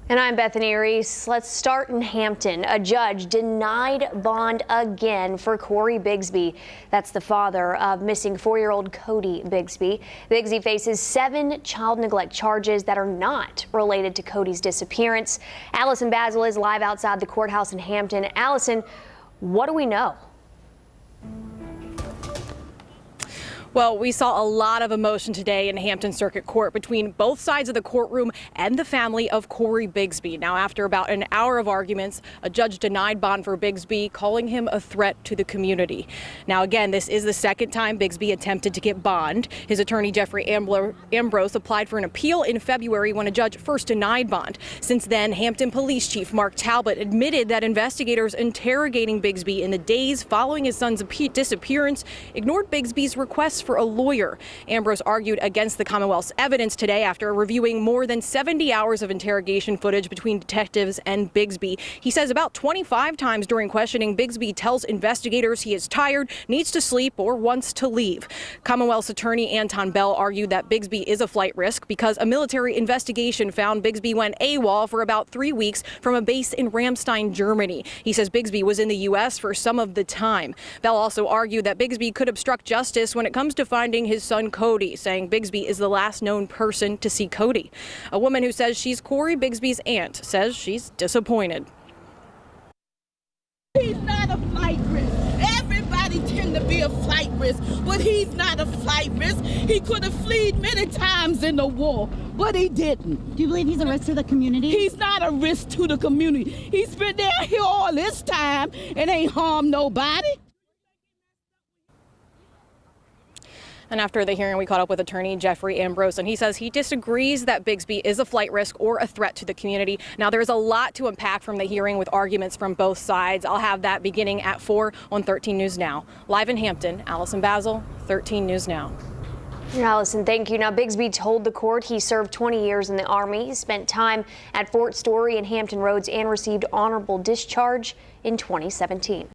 And I'm Bethany Reese. Let's start in Hampton. A judge denied bond again for Cory Bigsby. That's the father of missing 4-year-old Codi Bigsby. Bigsby faces 7 child neglect charges that are not related to Codi's disappearance. Allison Basil is live outside the courthouse in Hampton. Allison, what do we know? Well, we saw a lot of emotion today in Hampton Circuit Court between both sides of the courtroom and the family of Cory Bigsby. Now, after about an hour of arguments, a judge denied bond for Bigsby, calling him a threat to the community. Now, again, this is the second time Bigsby attempted to get bond. His attorney, Jeffrey Ambrose, applied for an appeal in February when a judge first denied bond. Since then, Hampton Police Chief Mark Talbot admitted that investigators interrogating Bigsby in the days following his son's disappearance ignored Bigsby's requests for a lawyer. Ambrose argued against the Commonwealth's evidence today after reviewing more than 70 hours of interrogation footage between detectives and Bigsby. He says about 25 times during questioning, Bigsby tells investigators he is tired, needs to sleep, or wants to leave. Commonwealth's attorney Anton Bell argued that Bigsby is a flight risk because a military investigation found Bigsby went AWOL for about 3 weeks from a base in Ramstein, Germany. He says Bigsby was in the U.S. for some of the time. Bell also argued that Bigsby could obstruct justice when it comes to finding his son Codi, saying Bigsby is the last known person to see Codi. A woman who says she's Cory Bigsby's aunt says she's disappointed. He's not a flight risk. Everybody tend to be a flight risk, but he's not a flight risk. He could have fled many times in the war, but he didn't. Do you believe he's a risk to the community? He's not a risk to the community. He's been down here all this time and ain't harmed nobody. And after the hearing, we caught up with attorney Jeffrey Ambrose, and he says he disagrees that Bigsby is a flight risk or a threat to the community. Now, there is a lot to unpack from the hearing with arguments from both sides. I'll have that beginning at 4 on 13 News Now. Live in Hampton, Allison Basil, 13 News Now. Allison, thank you. Now, Bigsby told the court he served 20 years in the Army, spent time at Fort Story and Hampton Roads, and received honorable discharge in 2017.